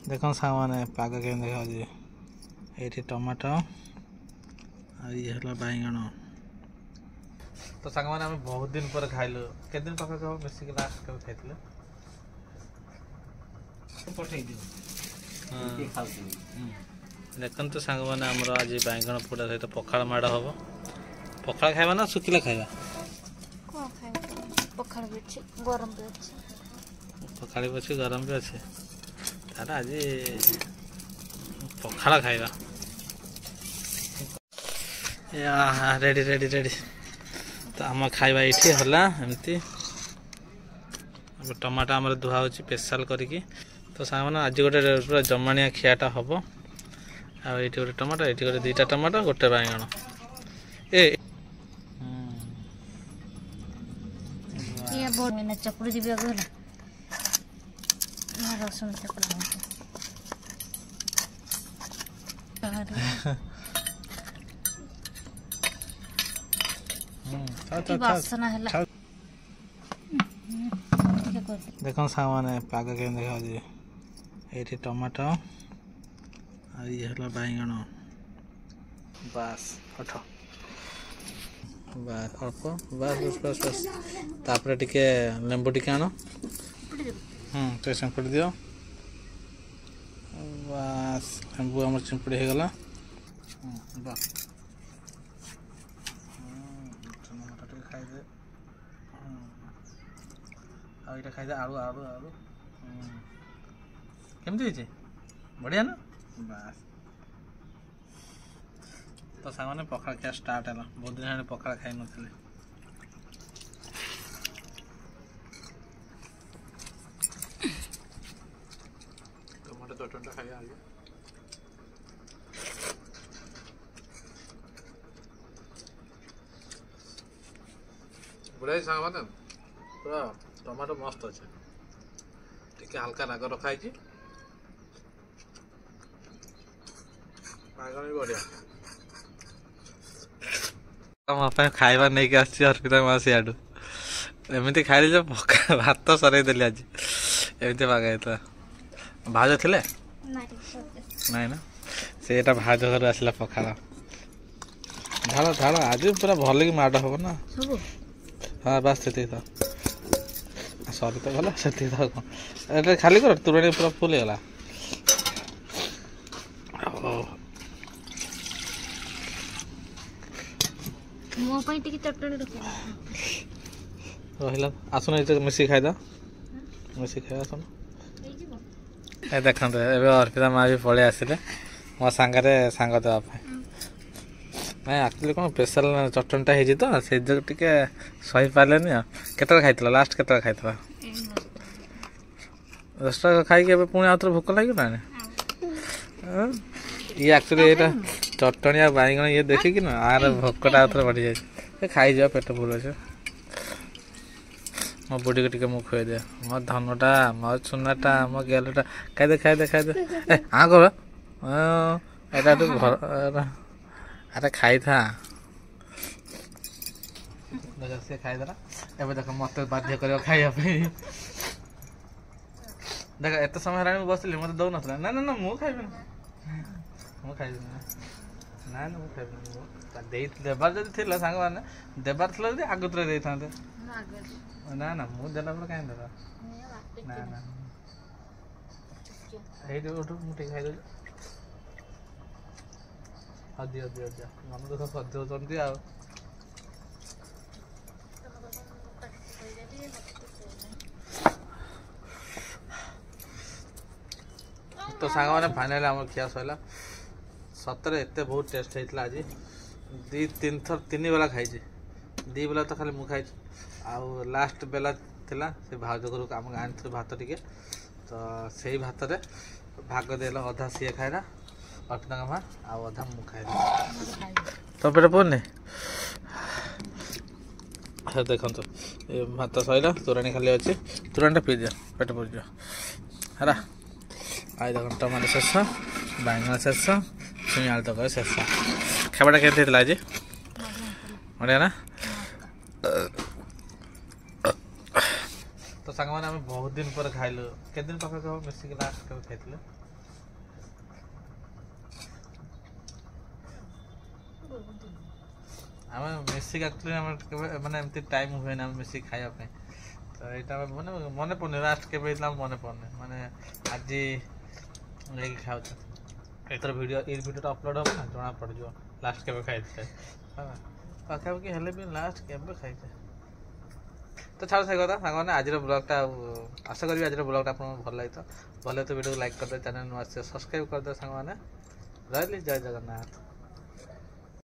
देख सांग मैंने पाग के देखा ये टमाटो ये बैगण तो सांग मैंने आम बहुत दिन पर खाइलु के दिन पाख मिसिक लास्ट खाइले देखते सांग मैंने आमर आज बैगण पोड़ा सहित पखाड़ माड़ हम पखाड़ खाइबा ना सुखिला खाइबा पखाड़ भी अच्छे गरम भी अच्छे पखाड़ भी अच्छे गरम भी अच्छे तार आज पखाड़ खाइबा रेडी रेडी रेडी तो आम खाइबा ये हला एमती टमाटो आम धुआ हो स्पेशल करिकी तो सांग आज गोटे पूरा जमानिया खियाटा हम आए गोटे टमाटो ये गोटे दुईटा टमाटो गोटे बैगण ए चकुड़ी जी रसुण चकुड़ा देख सांग मैंने पाग के देखा ये टमाटो ये बैगण बास अठ बास अल्प बास बस बस बस तापर टिके लेंबू टिके आण तो चिंपुड़ी दियो बास लेंबू आम चिंपुड़ी हो गला खाइदे आईटा खाइदे आलू आलू आलू केमती बढ़िया ना बास तो सांग पखाड़ खिया स्टार्ट है बहुत दिन पखाड़ खाई नी टमाटो चटनी खाइए आगे बढ़िया सांग मैंने पूरा टमाटो मस्त अच्छे टिके हल्का राग रखाई बैगण भी बढ़िया खाइबा नहीं कि अर्पिता माँ सियाडू एमती खाई भात सरईदेली आज एमती पाग भाज थे नाई ना से भाज घर आसला पखाड़ ढाल ढाल आज पूरा भल कि माड़ हम ना हाँ बास से सरी तो भला से खाली कर तुरणी पूरा फुल गला मो पई टिके चटणी रहिला आसुन ए मिसी खाइदा मिसी खाइ आसुन ए देखंत एबे अर्पिता माँ भी पळे आसिले मो सांगरे सांग देवा मैं एक्चुअली कौन स्पेशल चटनीटा है तो से जो टिके सही पारे केतरा खाइतला लास्ट केतरा खाइतला 10 टाका खाई के पुणी आउथरे भोक लागला ये एक्चुअली ये चटनी आ बैगण ये देखिकी ना आर भोकटा आउथरे बढ़ी जाए खाई जा पेट फुल अच्छे मो बुढ़ी को टिके मुख खुए दे मो धनटा मो सुनाटा मो गेलटा खाइदे खाइदे खाइदे ए आ कर एटा तो घर अरे खाई था से खाईदेला एवं देख मत बाध्य कर खाइबा देख एत समय है बसली मत दौन ना ना ना मु खाइबे मु खाइबे ना ना मु खाइबे देबार जब थी सांग मैंने देबार थी आगुतरे दे था ना ना मु देला पर कहीं देला ना ना ये मुठे खाई दे दियो दियो दियो मन दुख सदी आ तो सांग मैंने फाइनाली आम खिया सैला सतरे एत बहुत टेस्ट होता आज दी तीन थर तीन बेला खाई दी बेला तो खाली मुझे खाई आउ लास्ट बेला थिला से भाज घर आम आनी भात टिके तो से भात रे भाग देला अधा सी खाइला अर्पिता माँ आउ अधा मु खाई तो पेट पुरनी देखो ये भात सैला तोराणी खाली अच्छी तोराणी पी दिया पेट पुर है आई देख टमाटो शेष बैगण शेष छुई आलू तक शेष खावाटा केमती आज बढ़िया ना तो सांग मैंने आम बहुत दिन पर खाइलु के दिन पाख मिसिक लास्ट खाइले ଆମେ ମିଶିକି ଆକ୍ଚୁଆଲି ଆମର କେବେ ମାନେ ଏମିତି ଟାଇମ୍ ହୁଏନି ଆମେ ମିଶିକି ଖାଇବା ପାଇଁ ତ ଏଇଟା ମାନେ ମନେ ପଡ଼ୁନି ଲାଷ୍ଟ କେବେ ହେଇଥିଲା ମନେ ପଡ଼ୁନି ମାନେ ଆଜି ଯାଇକି ଖାଉଛୁ ଏଥର ଏଇ ଭିଡ଼ିଓଟା ଅପଲୋଡ଼ ହେବ ନା ଜଣା ପଡ଼ିଯିବ ଲାଷ୍ଟ କେବେ ଖାଇଥିଲେ ହେଲା ପାଖାପାଖି ହେଲେ ବି ଲାଷ୍ଟ କେବେ ଖାଇଥିଲେ ତ ଛାଡ଼ ସେ କଥା ସାଙ୍ଗମାନେ ଆଜିର ବ୍ଲଗ୍ଟା ଆଉ ଆଶା କରିବି ଆଜିର ବ୍ଲଗ୍ଟା ଆପଣଙ୍କୁ ଭଲ ଲାଗିଥିବ ଭଲ ତ ଭିଡ଼ିଓକୁ ଲାଇକ୍ କରିଦେବେ ଚ୍ୟାନେଲ୍ ନୂଆ ଆସିବ ସବସ୍କ୍ରାଇବ୍ କରିଦେବେ ସାଙ୍ଗମାନେ ରହିଲି ଜୟ ଜଗନ୍ନାଥ।